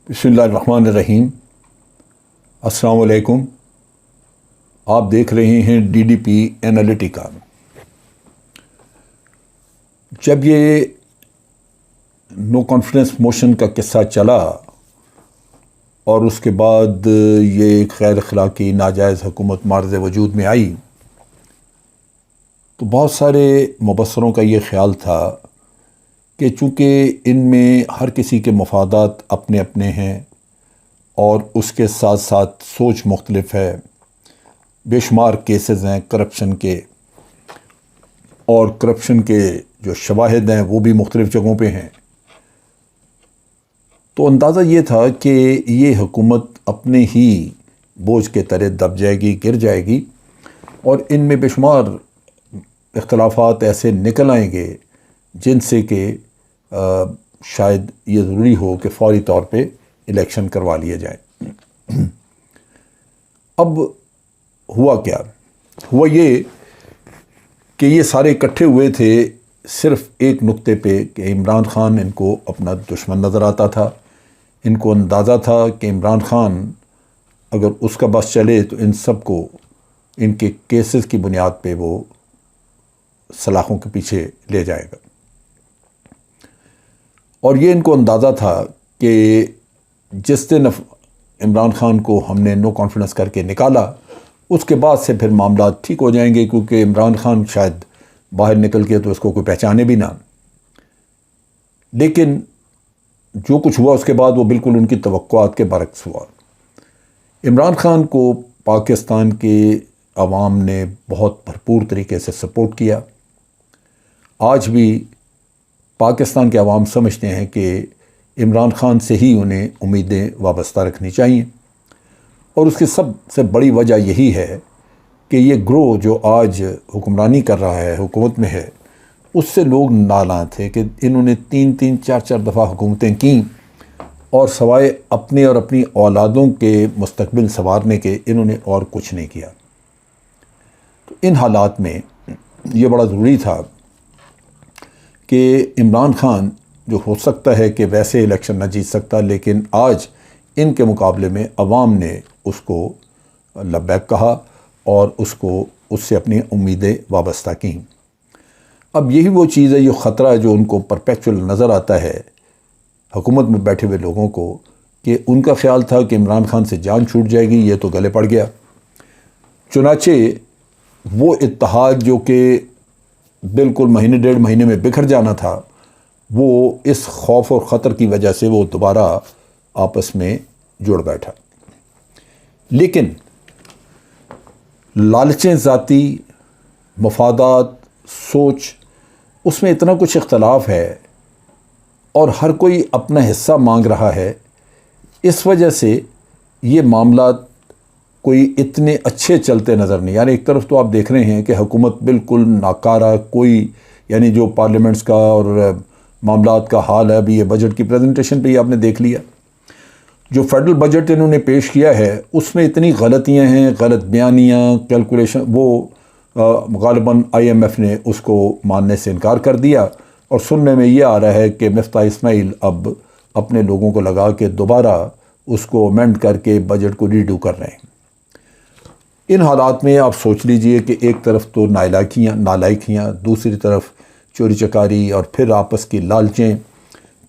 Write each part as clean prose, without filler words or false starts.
بسم اللہ الرحمن الرحیم۔ السلام علیکم۔ آپ دیکھ رہے ہیں ڈی ڈی پی اینالیٹیکا۔ جب یہ نو کانفیڈنس موشن کا قصہ چلا اور اس کے بعد یہ ایک غیر اخلاقی ناجائز حکومت معرض وجود میں آئی تو بہت سارے مبصروں کا یہ خیال تھا کہ چونکہ ان میں ہر کسی کے مفادات اپنے اپنے ہیں اور اس کے ساتھ ساتھ سوچ مختلف ہے، بے شمار کیسز ہیں کرپشن کے، اور کرپشن کے جو شواہد ہیں وہ بھی مختلف جگہوں پہ ہیں، تو اندازہ یہ تھا کہ یہ حکومت اپنے ہی بوجھ کے تلے دب جائے گی، گر جائے گی، اور ان میں بے شمار اختلافات ایسے نکل آئیں گے جن سے کہ شاید یہ ضروری ہو کہ فوری طور پہ الیکشن کروا لیے جائیں۔ اب ہوا کیا؟ ہوا یہ کہ یہ سارے اکٹھے ہوئے تھے صرف ایک نقطے پہ کہ عمران خان ان کو اپنا دشمن نظر آتا تھا۔ ان کو اندازہ تھا کہ عمران خان اگر اس کا بس چلے تو ان سب کو ان کے کیسز کی بنیاد پہ وہ سلاخوں کے پیچھے لے جائے گا، اور یہ ان کو اندازہ تھا کہ جس دن عمران خان کو ہم نے نو کانفیڈنس کر کے نکالا اس کے بعد سے پھر معاملات ٹھیک ہو جائیں گے، کیونکہ عمران خان شاید باہر نکل کے تو اس کو کوئی پہچانے بھی نہ۔ لیکن جو کچھ ہوا اس کے بعد وہ بالکل ان کی توقعات کے برعکس ہوا۔ عمران خان کو پاکستان کے عوام نے بہت بھرپور طریقے سے سپورٹ کیا۔ آج بھی پاکستان کے عوام سمجھتے ہیں کہ عمران خان سے ہی انہیں امیدیں وابستہ رکھنی چاہیے، اور اس کی سب سے بڑی وجہ یہی ہے کہ یہ گروہ جو آج حکمرانی کر رہا ہے، حکومت میں ہے، اس سے لوگ نالاں تھے کہ انہوں نے 3-4 دفعہ حکومتیں کیں اور سوائے اپنے اور اپنی اولادوں کے مستقبل سنوارنے کے انہوں نے اور کچھ نہیں کیا۔ تو ان حالات میں یہ بڑا ضروری تھا کہ عمران خان جو ہو سکتا ہے کہ ویسے الیکشن نہ جیت سکتا، لیکن آج ان کے مقابلے میں عوام نے اس کو لبیک کہا اور اس سے اپنی امیدیں وابستہ کیں۔ اب یہی وہ چیز ہے، یہ خطرہ ہے جو ان کو پرپیچول نظر آتا ہے حکومت میں بیٹھے ہوئے لوگوں کو، کہ ان کا خیال تھا کہ عمران خان سے جان چھوٹ جائے گی، یہ تو گلے پڑ گیا۔ چنانچہ وہ اتحاد جو کہ بالکل مہینے ڈیڑھ مہینے میں بکھر جانا تھا، وہ اس خوف اور خطر کی وجہ سے وہ دوبارہ آپس میں جڑ بیٹھا۔ لیکن لالچیں ذاتی، مفادات، سوچ، اس میں اتنا کچھ اختلاف ہے اور ہر کوئی اپنا حصہ مانگ رہا ہے، اس وجہ سے یہ معاملات کوئی اتنے اچھے چلتے نظر نہیں۔ یعنی ایک طرف تو آپ دیکھ رہے ہیں کہ حکومت بالکل ناکارہ، کوئی یعنی جو پارلیمنٹس کا اور معاملات کا حال ہے، ابھی یہ بجٹ کی پریزنٹیشن پہ ہی آپ نے دیکھ لیا، جو فیڈرل بجٹ انہوں نے پیش کیا ہے اس میں اتنی غلطیاں ہیں، غلط بیانیاں، کیلکولیشن، وہ غالباً آئی ایم ایف نے اس کو ماننے سے انکار کر دیا، اور سننے میں یہ آ رہا ہے کہ مفتاح اسماعیل اب اپنے لوگوں کو لگا کے دوبارہ اس کو امینڈ کر کے بجٹ کو ریڈو کر رہے ہیں۔ ان حالات میں آپ سوچ لیجئے کہ ایک طرف تو نالائکیاں، دوسری طرف چوری چکاری، اور پھر آپس کی لالچیں،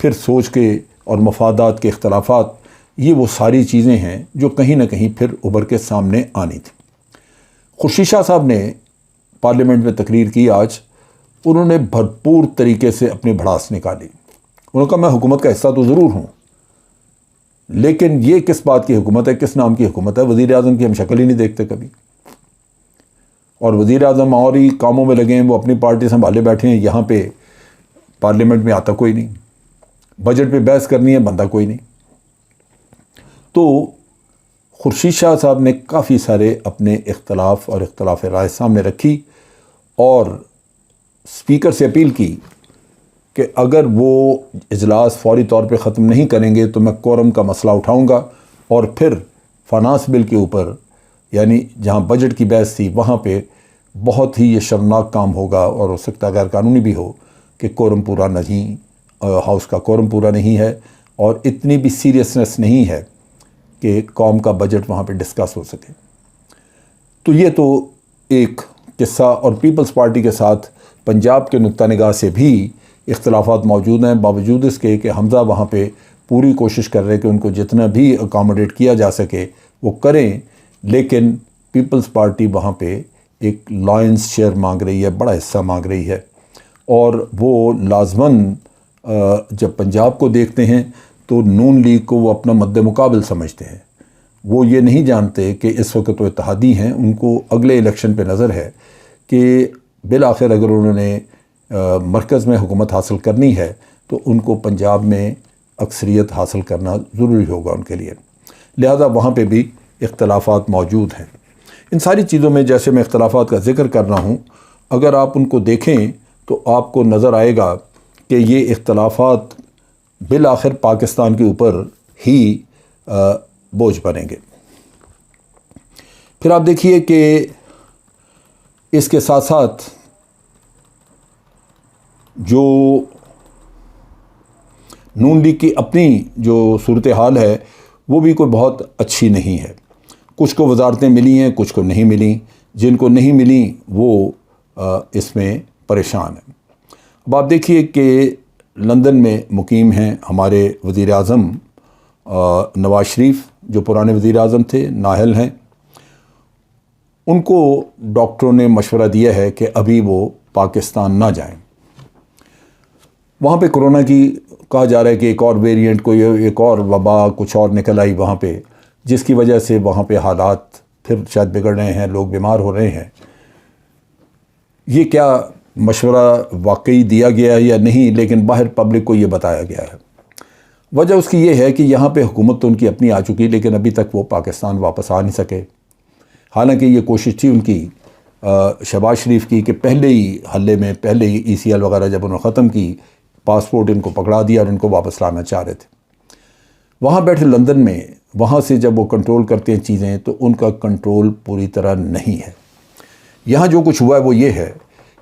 پھر سوچ کے اور مفادات کے اختلافات، یہ وہ ساری چیزیں ہیں جو کہیں نہ کہیں پھر ابھر کے سامنے آنی تھی۔ خورشید شاہ صاحب نے پارلیمنٹ میں تقریر کی آج، انہوں نے بھرپور طریقے سے اپنی بھڑاس نکالی۔ انہوں نے کہا میں حکومت کا حصہ تو ضرور ہوں، لیکن یہ کس بات کی حکومت ہے، کس نام کی حکومت ہے؟ وزیر اعظم کی ہم شکل ہی نہیں دیکھتے کبھی، اور وزیر اعظم اور ہی کاموں میں لگے ہیں، وہ اپنی پارٹی سنبھالے بیٹھے ہیں، یہاں پہ پارلیمنٹ میں آتا کوئی نہیں، بجٹ پہ بحث کرنی ہے بندہ کوئی نہیں۔ تو خورشید شاہ صاحب نے کافی سارے اپنے اختلاف اور اختلاف رائے سامنے رکھی، اور اسپیکر سے اپیل کی کہ اگر وہ اجلاس فوری طور پہ ختم نہیں کریں گے تو میں کورم کا مسئلہ اٹھاؤں گا، اور پھر فائنانس بل کے اوپر، یعنی جہاں بجٹ کی بحث تھی وہاں پہ بہت ہی یہ شرمناک کام ہوگا، اور ہو سکتا ہے غیر قانونی بھی ہو کہ کورم پورا نہیں، ہاؤس کا کورم پورا نہیں ہے، اور اتنی بھی سیریسنس نہیں ہے کہ قوم کا بجٹ وہاں پہ ڈسکس ہو سکے۔ تو یہ تو ایک قصہ، اور پیپلز پارٹی کے ساتھ پنجاب کے نقطہ نگاہ سے بھی اختلافات موجود ہیں، باوجود اس کے کہ حمزہ وہاں پہ پوری کوشش کر رہے ہیں کہ ان کو جتنا بھی اکاموڈیٹ کیا جا سکے وہ کریں، لیکن پیپلز پارٹی وہاں پہ ایک لائنز شیئر مانگ رہی ہے، بڑا حصہ مانگ رہی ہے، اور وہ لازماً جب پنجاب کو دیکھتے ہیں تو نون لیگ کو وہ اپنا مد مقابل سمجھتے ہیں۔ وہ یہ نہیں جانتے کہ اس وقت وہ اتحادی ہیں، ان کو اگلے الیکشن پہ نظر ہے کہ بالآخر اگر انہوں نے مرکز میں حکومت حاصل کرنی ہے تو ان کو پنجاب میں اکثریت حاصل کرنا ضروری ہوگا ان کے لیے، لہذا وہاں پہ بھی اختلافات موجود ہیں۔ ان ساری چیزوں میں جیسے میں اختلافات کا ذکر کر رہا ہوں، اگر آپ ان کو دیکھیں تو آپ کو نظر آئے گا کہ یہ اختلافات بالآخر پاکستان کے اوپر ہی بوجھ بنیں گے۔ پھر آپ دیکھیے کہ اس کے ساتھ ساتھ جو نون لیگ کی اپنی جو صورتحال ہے وہ بھی کوئی بہت اچھی نہیں ہے۔ کچھ کو وزارتیں ملی ہیں، کچھ کو نہیں ملیں، جن کو نہیں ملیں وہ اس میں پریشان ہیں۔ اب آپ دیکھیے کہ لندن میں مقیم ہیں ہمارے وزیر اعظم نواز شریف، جو پرانے وزیر اعظم تھے، نااہل ہیں۔ ان کو ڈاکٹروں نے مشورہ دیا ہے کہ ابھی وہ پاکستان نہ جائیں۔ وہاں پہ کرونا کی کہا جا رہا ہے کہ ایک اور ویریئنٹ، کوئی ایک اور وبا کچھ اور نکل آئی وہاں پہ، جس کی وجہ سے وہاں پہ حالات پھر شاید بگڑ رہے ہیں، لوگ بیمار ہو رہے ہیں۔ یہ کیا مشورہ واقعی دیا گیا ہے یا نہیں، لیکن باہر پبلک کو یہ بتایا گیا ہے۔ وجہ اس کی یہ ہے کہ یہاں پہ حکومت تو ان کی اپنی آ چکی، لیکن ابھی تک وہ پاکستان واپس آ نہیں سکے۔ حالانکہ یہ کوشش تھی ان کی شہباز شریف کی کہ پہلے ہی حلے میں، پہلے ہی ECL وغیرہ جب انہوں نے ختم کی، پاسپورٹ ان کو پکڑا دیا اور ان کو واپس لانا چاہ رہے تھے۔ وہاں بیٹھے لندن میں، وہاں سے جب وہ کنٹرول کرتے ہیں چیزیں تو ان کا کنٹرول پوری طرح نہیں ہے۔ یہاں جو کچھ ہوا ہے وہ یہ ہے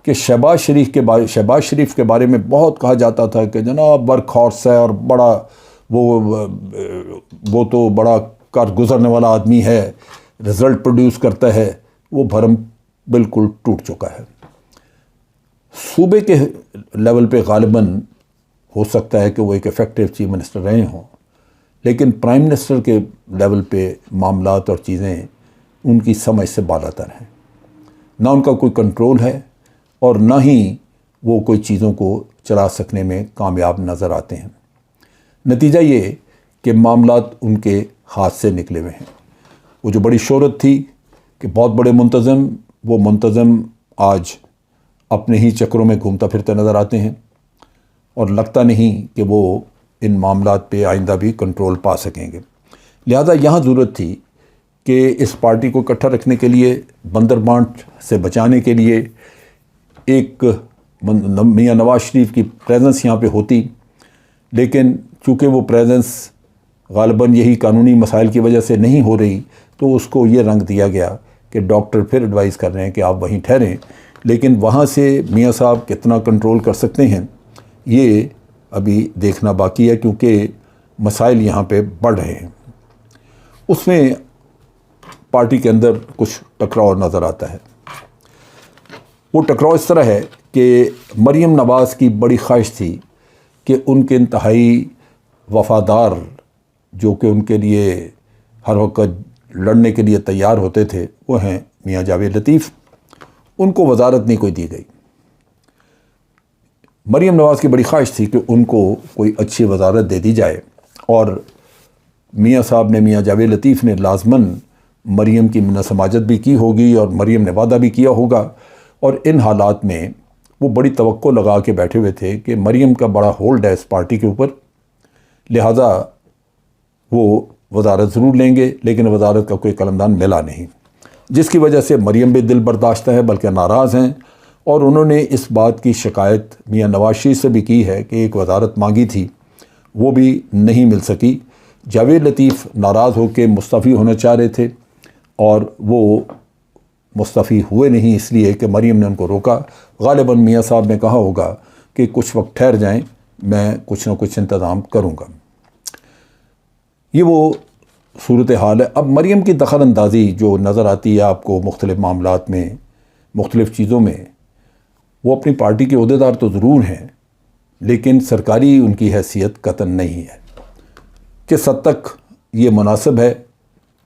کہ شہباز شریف کے بارے میں بہت کہا جاتا تھا کہ جناب ورک ہارس ہے اور بڑا وہ تو بڑا کار گزرنے والا آدمی ہے، رزلٹ پروڈیوس کرتا ہے۔ وہ بھرم بالکل ٹوٹ چکا ہے۔ صوبے کے لیول پہ غالباً ہو سکتا ہے کہ وہ ایک ایفیکٹو چیف منسٹر رہے ہوں، لیکن پرائم منسٹر کے لیول پہ معاملات اور چیزیں ان کی سمجھ سے بالا تر ہیں۔ نہ ان کا کوئی کنٹرول ہے اور نہ ہی وہ کوئی چیزوں کو چلا سکنے میں کامیاب نظر آتے ہیں۔ نتیجہ یہ کہ معاملات ان کے ہاتھ سے نکلے ہوئے ہیں۔ وہ جو بڑی شہرت تھی کہ بہت بڑے منتظم، وہ منتظم آج اپنے ہی چکروں میں گھومتا پھرتے نظر آتے ہیں، اور لگتا نہیں کہ وہ ان معاملات پہ آئندہ بھی کنٹرول پا سکیں گے۔ لہذا یہاں ضرورت تھی کہ اس پارٹی کو اکٹھا رکھنے کے لیے، بندر بانٹ سے بچانے کے لیے ایک میاں نواز شریف کی پریزنس یہاں پہ ہوتی، لیکن چونکہ وہ پریزنس غالباً یہی قانونی مسائل کی وجہ سے نہیں ہو رہی، تو اس کو یہ رنگ دیا گیا کہ ڈاکٹر پھر ایڈوائز کر رہے ہیں کہ آپ وہیں ٹھہریں، لیکن وہاں سے میاں صاحب کتنا کنٹرول کر سکتے ہیں یہ ابھی دیکھنا باقی ہے، کیونکہ مسائل یہاں پہ بڑھ رہے ہیں۔ اس میں پارٹی کے اندر کچھ ٹکراؤ نظر آتا ہے۔ وہ ٹکراؤ اس طرح ہے کہ مریم نواز کی بڑی خواہش تھی کہ ان کے انتہائی وفادار، جو کہ ان کے لیے ہر وقت لڑنے کے لیے تیار ہوتے تھے، وہ ہیں میاں جاوید لطیف، ان کو وزارت نہیں کوئی دی گئی۔ مریم نواز کی بڑی خواہش تھی کہ ان کو کوئی اچھی وزارت دے دی جائے، اور میاں صاحب نے، میاں جاوید لطیف نے لازماً مریم کی منت سماجت بھی کی ہوگی اور مریم نے وعدہ بھی کیا ہوگا، اور ان حالات میں وہ بڑی توقع لگا کے بیٹھے ہوئے تھے کہ مریم کا بڑا ہولڈ ہے اس پارٹی کے اوپر، لہذا وہ وزارت ضرور لیں گے، لیکن وزارت کا کوئی قلمدان ملا نہیں، جس کی وجہ سے مریم بھی دل برداشتہ ہے، بلکہ ناراض ہیں، اور انہوں نے اس بات کی شکایت میاں نواز شریف سے بھی کی ہے کہ ایک وزارت مانگی تھی، وہ بھی نہیں مل سکی۔ جاوید لطیف ناراض ہو کے مستعفی ہونا چاہ رہے تھے، اور وہ مستعفی ہوئے نہیں، اس لیے کہ مریم نے ان کو روکا۔ غالباً میاں صاحب نے کہا ہوگا کہ کچھ وقت ٹھہر جائیں، میں کچھ نہ کچھ انتظام کروں گا۔ یہ وہ صورت حال ہے۔ اب مریم کی دخل اندازی جو نظر آتی ہے آپ کو مختلف معاملات میں، مختلف چیزوں میں، وہ اپنی پارٹی کے عہدیدار تو ضرور ہیں، لیکن سرکاری ان کی حیثیت قطعاً نہیں ہے۔ کس حد تک یہ مناسب ہے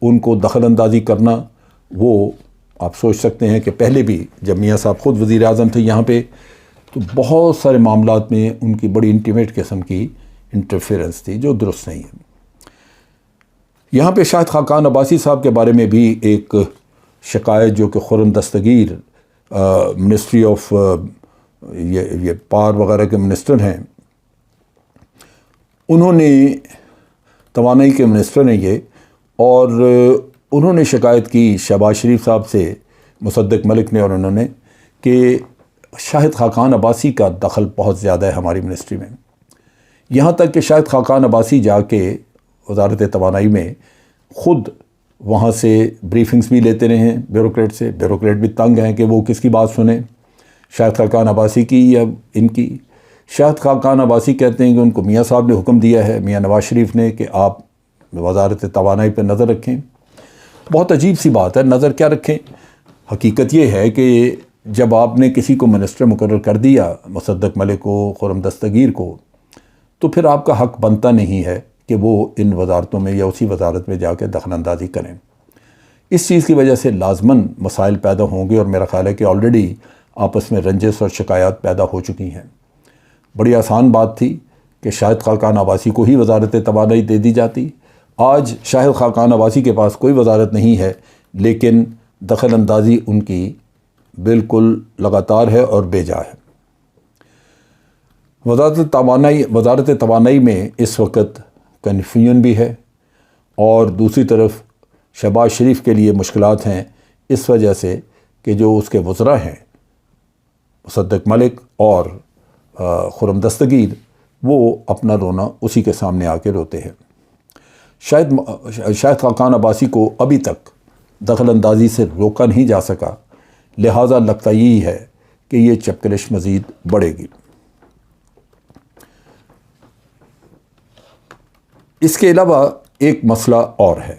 ان کو دخل اندازی کرنا، وہ آپ سوچ سکتے ہیں کہ پہلے بھی جب میاں صاحب خود وزیر اعظم تھے یہاں پہ، تو بہت سارے معاملات میں ان کی بڑی انٹیمیٹ قسم کی انٹرفیرنس تھی جو درست نہیں ہے۔ یہاں پہ شاہد خاقان عباسی صاحب کے بارے میں بھی ایک شکایت، جو کہ خرم دستگیر منسٹری آف یہ پار وغیرہ کے منسٹر ہیں، انہوں نے توانائی کے منسٹر ہیں یہ، اور انہوں نے شکایت کی شہباز شریف صاحب سے، مصدق ملک نے اور انہوں نے، کہ شاہد خاقان عباسی کا دخل بہت زیادہ ہے ہماری منسٹری میں، یہاں تک کہ شاہد خاقان عباسی جا کے وزارت توانائی میں خود وہاں سے بریفنگز بھی لیتے رہے ہیں بیوروکریٹ سے، بیوروکریٹ بھی تنگ ہیں کہ وہ کس کی بات سنیں، شاہد خاقان عباسی کی یا ان کی۔ شاہد خاقان عباسی کہتے ہیں کہ ان کو میاں صاحب نے حکم دیا ہے، میاں نواز شریف نے، کہ آپ وزارت توانائی پہ نظر رکھیں۔ بہت عجیب سی بات ہے، نظر کیا رکھیں؟ حقیقت یہ ہے کہ جب آپ نے کسی کو منسٹر مقرر کر دیا، مصدق ملک کو، خرم دستگیر کو، تو پھر آپ کا حق بنتا نہیں ہے کہ وہ ان وزارتوں میں یا اسی وزارت میں جا کے دخل اندازی کریں۔ اس چیز کی وجہ سے لازماً مسائل پیدا ہوں گے، اور میرا خیال ہے کہ آلریڈی آپس میں رنجش اور شکایات پیدا ہو چکی ہیں۔ بڑی آسان بات تھی کہ شاہد خاقان عباسی کو ہی وزارت توانائی دے دی جاتی۔ آج شاہد خاقان عباسی کے پاس کوئی وزارت نہیں ہے، لیکن دخل اندازی ان کی بالکل لگاتار ہے اور بے جا ہے۔ وزارت توانائی میں اس وقت کنفیوژن بھی ہے، اور دوسری طرف شہباز شریف کے لیے مشکلات ہیں، اس وجہ سے کہ جو اس کے وزراء ہیں مصدق ملک اور خرم دستگیر، وہ اپنا رونا اسی کے سامنے آ کے روتے ہیں۔ شاہد خاقان عباسی کو ابھی تک دخل اندازی سے روکا نہیں جا سکا، لہٰذا لگتا یہی ہے کہ یہ چپکلش مزید بڑھے گی۔ اس کے علاوہ ایک مسئلہ اور ہے،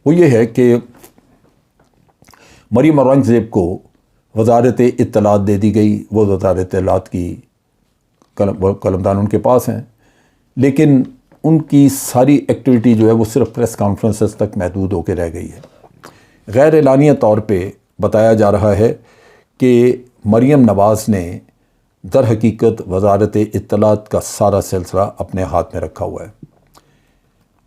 وہ یہ ہے کہ مریم اورنگزیب کو وزارت اطلاعات دے دی گئی۔ وہ وزارت اطلاعات کی قلمدان ان کے پاس ہیں، لیکن ان کی ساری ایکٹیویٹی جو ہے وہ صرف پریس کانفرنسز تک محدود ہو کے رہ گئی ہے۔ غیر اعلانیہ طور پہ بتایا جا رہا ہے کہ مریم نواز نے در حقیقت وزارت اطلاعات کا سارا سلسلہ اپنے ہاتھ میں رکھا ہوا ہے۔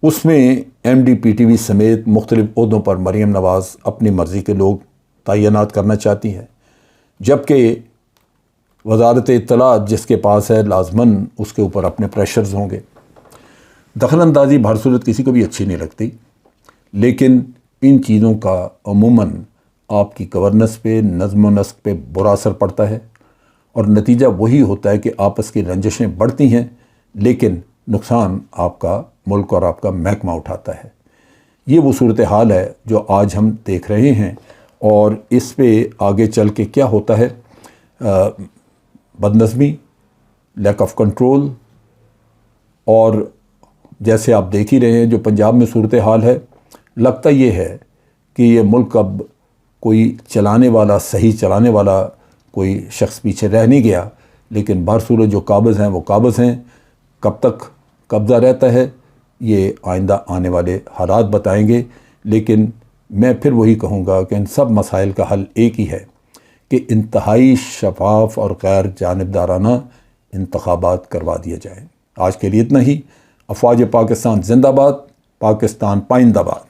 اس میں M D P T V سمیت مختلف عہدوں پر مریم نواز اپنی مرضی کے لوگ تعینات کرنا چاہتی ہیں، جبکہ وزارت اطلاعات جس کے پاس ہے لازماً اس کے اوپر اپنے پریشرز ہوں گے۔ دخل اندازی بہر صورت کسی کو بھی اچھی نہیں لگتی، لیکن ان چیزوں کا عموماً آپ کی گورننس پہ، نظم و نسق پہ برا اثر پڑتا ہے، اور نتیجہ وہی ہوتا ہے کہ آپس کی رنجشیں بڑھتی ہیں، لیکن نقصان آپ کا ملک اور آپ کا محکمہ اٹھاتا ہے۔ یہ وہ صورتحال ہے جو آج ہم دیکھ رہے ہیں، اور اس پہ آگے چل کے کیا ہوتا ہے، بدنظمی، لیک آف کنٹرول، اور جیسے آپ دیکھ ہی رہے ہیں جو پنجاب میں صورتحال ہے، لگتا یہ ہے کہ یہ ملک اب کوئی چلانے والا، صحیح چلانے والا کوئی شخص پیچھے رہ نہیں گیا، لیکن بہر صورت جو قابض ہیں وہ قابض ہیں۔ کب تک قبضہ رہتا ہے یہ آئندہ آنے والے حالات بتائیں گے، لیکن میں پھر وہی کہوں گا کہ ان سب مسائل کا حل ایک ہی ہے کہ انتہائی شفاف اور غیر جانبدارانہ انتخابات کروا دیے جائیں۔ آج کے لیے اتنا ہی۔ افواج پاکستان زندہ باد، پاکستان پائندہ باد۔